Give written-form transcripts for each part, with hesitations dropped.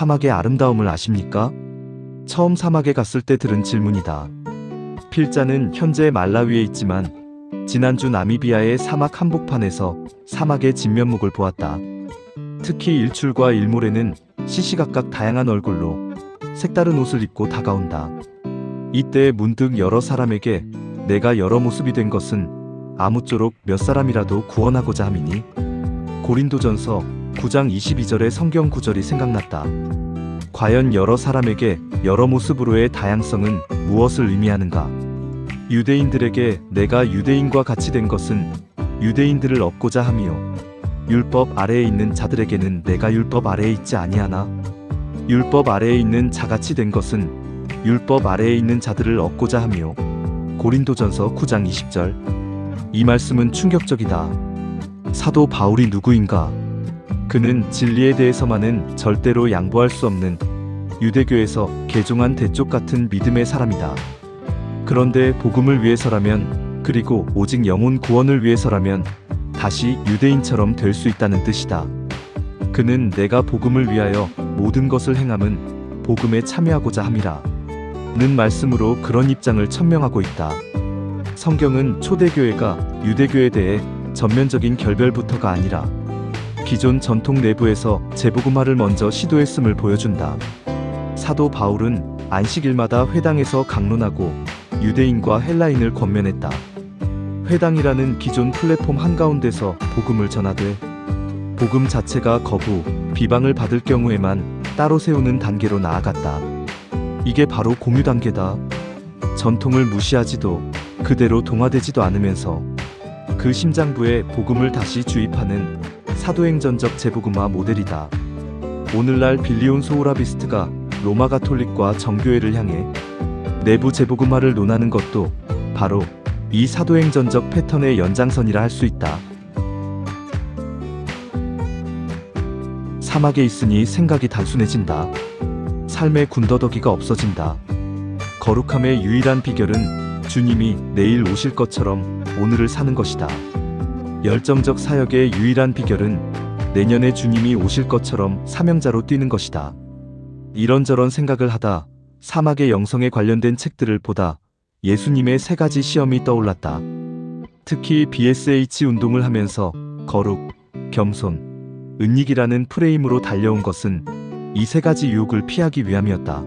사막의 아름다움을 아십니까? 처음 사막에 갔을 때 들은 질문이다. 필자는 현재 말라위에 있지만 지난주 나미비아의 사막 한복판에서 사막의 진면목을 보았다. 특히 일출과 일몰에는 시시각각 다양한 얼굴로 색다른 옷을 입고 다가온다. 이때 문득 여러 사람에게 내가 여러 모습이 된 것은 아무쪼록 몇 사람이라도 구원하고자 함이니 고린도전서 9장 22절의 성경 구절이 생각났다. 과연 여러 사람에게 여러 모습으로의 다양성은 무엇을 의미하는가? 유대인들에게 내가 유대인과 같이 된 것은 유대인들을 얻고자 함이요, 율법 아래에 있는 자들에게는 내가 율법 아래에 있지 아니하나? 율법 아래에 있는 자같이 된 것은 율법 아래에 있는 자들을 얻고자 함이요. 고린도전서 9장 20절. 이 말씀은 충격적이다. 사도 바울이 누구인가? 그는 진리에 대해서만은 절대로 양보할 수 없는 유대교에서 개종한 대쪽 같은 믿음의 사람이다. 그런데 복음을 위해서라면, 그리고 오직 영혼 구원을 위해서라면 다시 유대인처럼 될 수 있다는 뜻이다. 그는 내가 복음을 위하여 모든 것을 행함은 복음에 참여하고자 함이라 는 말씀으로 그런 입장을 천명하고 있다. 성경은 초대교회가 유대교에 대해 전면적인 결별부터가 아니라 기존 전통 내부에서 재복음화를 먼저 시도했음을 보여준다. 사도 바울은 안식일마다 회당에서 강론하고 유대인과 헬라인을 권면했다. 회당이라는 기존 플랫폼 한가운데서 복음을 전하되 복음 자체가 거부, 비방을 받을 경우에만 따로 세우는 단계로 나아갔다. 이게 바로 공유 단계다. 전통을 무시하지도 그대로 동화되지도 않으면서 그 심장부에 복음을 다시 주입하는 사도행전적 재복음화 모델이다. 오늘날 빌리온 소우라비스트가 로마 가톨릭과 정교회를 향해 내부 재복음화를 논하는 것도 바로 이 사도행전적 패턴의 연장선이라 할 수 있다. 사막에 있으니 생각이 단순해진다. 삶의 군더더기가 없어진다. 거룩함의 유일한 비결은 주님이 내일 오실 것처럼 오늘을 사는 것이다. 열정적 사역의 유일한 비결은 내년에 주님이 오실 것처럼 사명자로 뛰는 것이다. 이런저런 생각을 하다 사막의 영성에 관련된 책들을 보다 예수님의 3가지 시험이 떠올랐다. 특히 BSH 운동을 하면서 거룩, 겸손, 은닉이라는 프레임으로 달려온 것은 이 3가지 유혹을 피하기 위함이었다.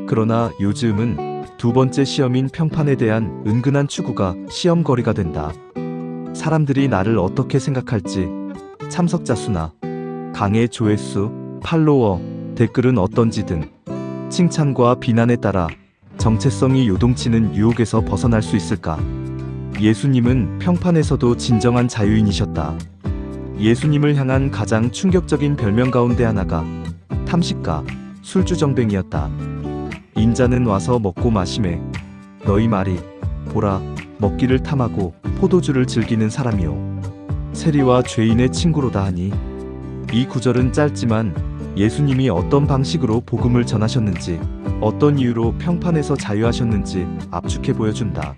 그러나 요즘은 2번째 시험인 평판에 대한 은근한 추구가 시험거리가 된다. 사람들이 나를 어떻게 생각할지, 참석자 수나 강의 조회수, 팔로워, 댓글은 어떤지 등 칭찬과 비난에 따라 정체성이 요동치는 유혹에서 벗어날 수 있을까? 예수님은 평판에서도 진정한 자유인이셨다. 예수님을 향한 가장 충격적인 별명 가운데 하나가 탐식가, 술주정뱅이였다. 인자는 와서 먹고 마시매 너희 말이 보라 먹기를 탐하고 포도주를 즐기는 사람이요 세리와 죄인의 친구로다 하니, 이 구절은 짧지만 예수님이 어떤 방식으로 복음을 전하셨는지, 어떤 이유로 평판에서 자유하셨는지 압축해 보여준다.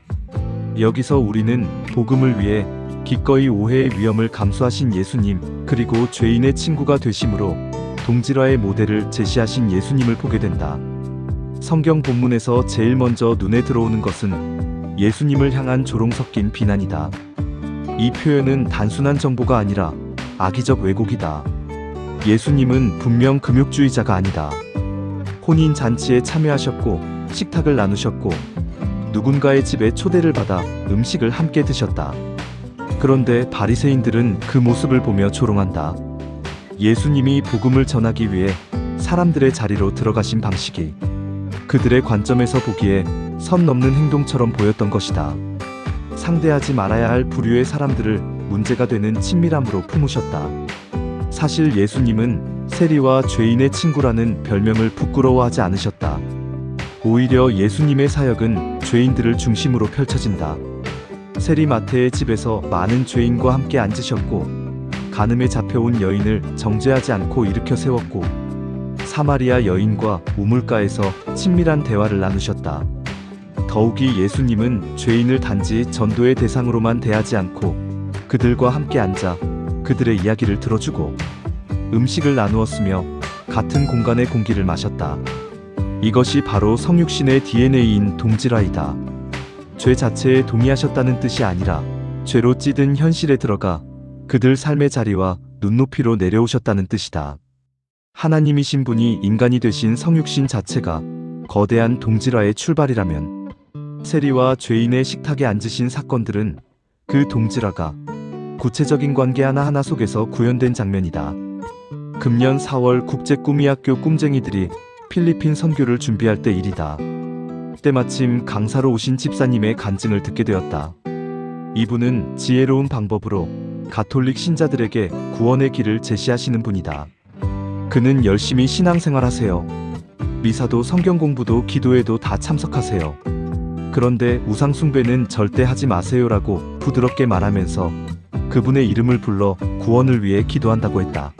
여기서 우리는 복음을 위해 기꺼이 오해의 위험을 감수하신 예수님, 그리고 죄인의 친구가 되심으로 동질화의 모델을 제시하신 예수님을 보게 된다. 성경 본문에서 제일 먼저 눈에 들어오는 것은 예수님을 향한 조롱 섞인 비난이다. 이 표현은 단순한 정보가 아니라 악의적 왜곡이다. 예수님은 분명 금욕주의자가 아니다. 혼인 잔치에 참여하셨고 식탁을 나누셨고 누군가의 집에 초대를 받아 음식을 함께 드셨다. 그런데 바리새인들은 그 모습을 보며 조롱한다. 예수님이 복음을 전하기 위해 사람들의 자리로 들어가신 방식이 그들의 관점에서 보기에 선 넘는 행동처럼 보였던 것이다. 상대하지 말아야 할 부류의 사람들을 문제가 되는 친밀함으로 품으셨다. 사실 예수님은 세리와 죄인의 친구라는 별명을 부끄러워하지 않으셨다. 오히려 예수님의 사역은 죄인들을 중심으로 펼쳐진다. 세리 마태의 집에서 많은 죄인과 함께 앉으셨고, 간음에 잡혀온 여인을 정죄하지 않고 일으켜 세웠고, 사마리아 여인과 우물가에서 친밀한 대화를 나누셨다. 더욱이 예수님은 죄인을 단지 전도의 대상으로만 대하지 않고 그들과 함께 앉아 그들의 이야기를 들어주고 음식을 나누었으며, 같은 공간의 공기를 마셨다. 이것이 바로 성육신의 DNA인 동질화이다. 죄 자체에 동의하셨다는 뜻이 아니라 죄로 찌든 현실에 들어가 그들 삶의 자리와 눈높이로 내려오셨다는 뜻이다. 하나님이신 분이 인간이 되신 성육신 자체가 거대한 동질화의 출발이라면 세리와 죄인의 식탁에 앉으신 사건들은 그 동질화가 구체적인 관계 하나하나 속에서 구현된 장면이다. 금년 4월 국제꾸미학교 꿈쟁이들이 필리핀 선교를 준비할 때 일이다. 때마침 강사로 오신 집사님의 간증을 듣게 되었다. 이분은 지혜로운 방법으로 가톨릭 신자들에게 구원의 길을 제시하시는 분이다. 그는 열심히 신앙생활하세요. 미사도 성경 공부도 기도에도 다 참석하세요. 그런데 우상숭배는 절대 하지 마세요라고 부드럽게 말하면서 그분의 이름을 불러 구원을 위해 기도한다고 했다.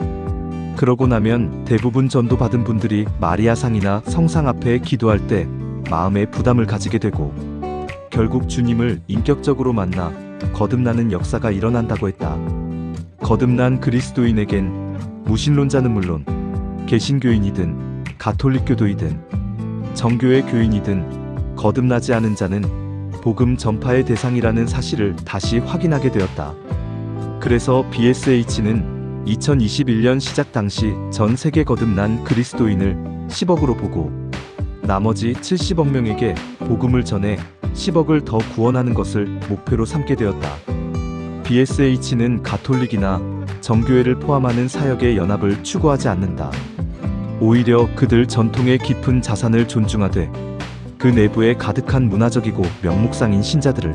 그러고 나면 대부분 전도받은 분들이 마리아상이나 성상 앞에 기도할 때 마음에 부담을 가지게 되고 결국 주님을 인격적으로 만나 거듭나는 역사가 일어난다고 했다. 거듭난 그리스도인에겐 무신론자는 물론 개신교인이든 가톨릭 교도이든 정교회 교인이든 거듭나지 않은 자는 복음 전파의 대상이라는 사실을 다시 확인하게 되었다. 그래서 BSH는 2021년 시작 당시 전 세계 거듭난 그리스도인을 10억으로 보고 나머지 70억 명에게 복음을 전해 10억을 더 구원하는 것을 목표로 삼게 되었다. BSH는 가톨릭이나 정교회를 포함하는 사역의 연합을 추구하지 않는다. 오히려 그들 전통의 깊은 자산을 존중하되 그 내부에 가득한 문화적이고 명목상인 신자들을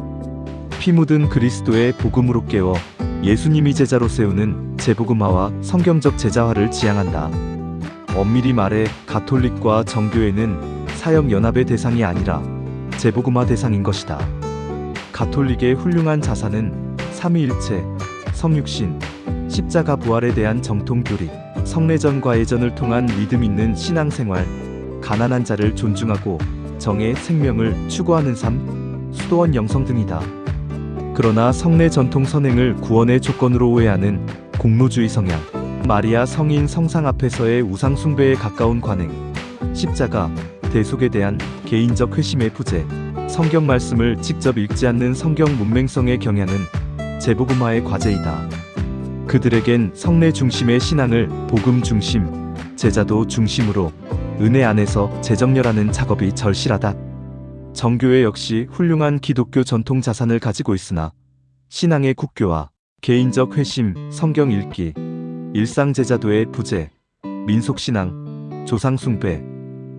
피 묻은 그리스도의 복음으로 깨워 예수님이 제자로 세우는 재복음화와 성경적 제자화를 지향한다. 엄밀히 말해 가톨릭과 정교회는 사역연합의 대상이 아니라 재복음화 대상인 것이다. 가톨릭의 훌륭한 자산은 삼위일체, 성육신, 십자가 부활에 대한 정통교리, 성례전과 예전을 통한 믿음 있는 신앙생활, 가난한 자를 존중하고 정의 생명을 추구하는 삶, 수도원 영성 등이다. 그러나 성례 전통 선행을 구원의 조건으로 오해하는 공로주의 성향, 마리아 성인 성상 앞에서의 우상 숭배에 가까운 관행, 십자가, 대속에 대한 개인적 회심의 부재, 성경 말씀을 직접 읽지 않는 성경 문맹성의 경향은 재복음화의 과제이다. 그들에겐 성례 중심의 신앙을 복음 중심, 제자도 중심으로 은혜 안에서 재정렬하는 작업이 절실하다. 정교회 역시 훌륭한 기독교 전통 자산을 가지고 있으나 신앙의 국교화, 개인적 회심, 성경 읽기, 일상 제자도의 부재, 민속신앙, 조상숭배,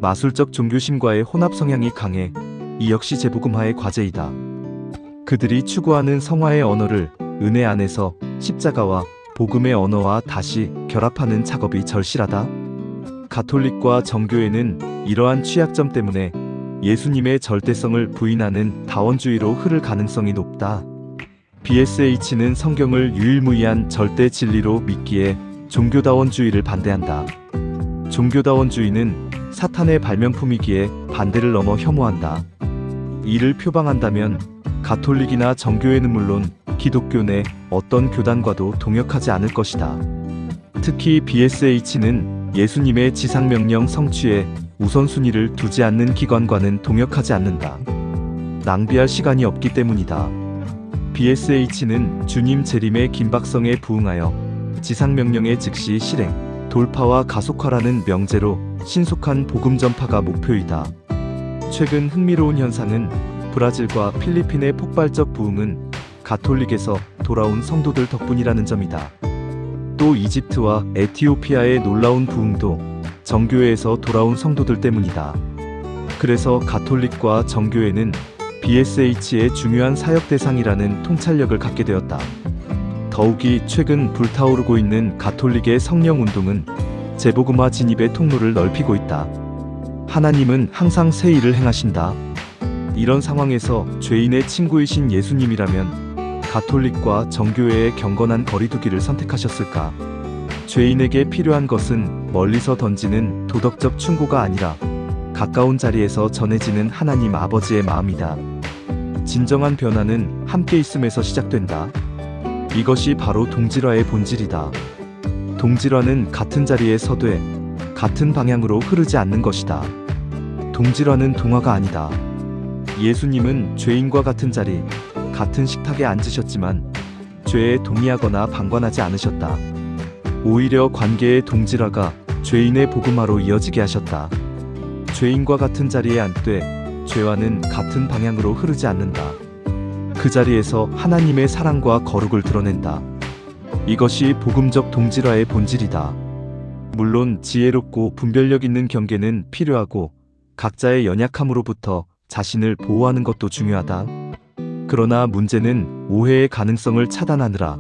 마술적 종교심과의 혼합 성향이 강해 이 역시 재복음화의 과제이다. 그들이 추구하는 성화의 언어를 은혜 안에서 십자가와 복음의 언어와 다시 결합하는 작업이 절실하다. 가톨릭과 정교회는 이러한 취약점 때문에 예수님의 절대성을 부인하는 다원주의로 흐를 가능성이 높다. BSH는 성경을 유일무이한 절대 진리로 믿기에 종교다원주의를 반대한다. 종교다원주의는 사탄의 발명품이기에 반대를 넘어 혐오한다. 이를 표방한다면 가톨릭이나 정교회는 물론 기독교 내 어떤 교단과도 동역하지 않을 것이다. 특히 BSH는 예수님의 지상명령 성취에 우선순위를 두지 않는 기관과는 동역하지 않는다. 낭비할 시간이 없기 때문이다. BSH는 주님 재림의 긴박성에 부응하여 지상명령의 즉시 실행, 돌파와 가속화라는 명제로 신속한 복음 전파가 목표이다. 최근 흥미로운 현상은 브라질과 필리핀의 폭발적 부흥은 가톨릭에서 돌아온 성도들 덕분이라는 점이다. 또 이집트와 에티오피아의 놀라운 부흥도 정교회에서 돌아온 성도들 때문이다. 그래서 가톨릭과 정교회는 BSH의 중요한 사역 대상이라는 통찰력을 갖게 되었다. 더욱이 최근 불타오르고 있는 가톨릭의 성령 운동은 재복음화 진입의 통로를 넓히고 있다. 하나님은 항상 새 일을 행하신다. 이런 상황에서 죄인의 친구이신 예수님이라면 가톨릭과 정교회의 경건한 거리두기를 선택하셨을까? 죄인에게 필요한 것은 멀리서 던지는 도덕적 충고가 아니라 가까운 자리에서 전해지는 하나님 아버지의 마음이다. 진정한 변화는 함께 있음에서 시작된다. 이것이 바로 동질화의 본질이다. 동질화는 같은 자리에 서되 같은 방향으로 흐르지 않는 것이다. 동질화는 동화가 아니다. 예수님은 죄인과 같은 자리, 같은 식탁에 앉으셨지만 죄에 동의하거나 방관하지 않으셨다. 오히려 관계의 동질화가 죄인의 복음화로 이어지게 하셨다. 죄인과 같은 자리에 앉되 죄와는 같은 방향으로 흐르지 않는다. 그 자리에서 하나님의 사랑과 거룩을 드러낸다. 이것이 복음적 동질화의 본질이다. 물론 지혜롭고 분별력 있는 경계는 필요하고 각자의 연약함으로부터 자신을 보호하는 것도 중요하다. 그러나 문제는 오해의 가능성을 차단하느라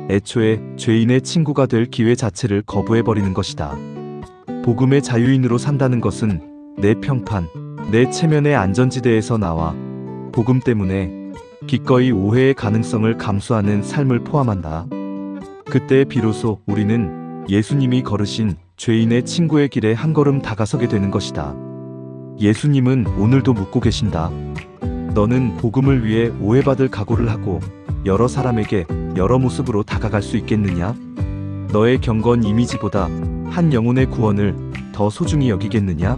애초에 죄인의 친구가 될 기회 자체를 거부해버리는 것이다. 복음의 자유인으로 산다는 것은 내 평판, 내 체면의 안전지대에서 나와 복음 때문에 기꺼이 오해의 가능성을 감수하는 삶을 포함한다. 그때 비로소 우리는 예수님이 걸으신 죄인의 친구의 길에 한 걸음 다가서게 되는 것이다. 예수님은 오늘도 묻고 계신다. 너는 복음을 위해 오해받을 각오를 하고 여러 사람에게 여러 모습으로 다가갈 수 있겠느냐? 너의 경건 이미지보다 한 영혼의 구원을 더 소중히 여기겠느냐?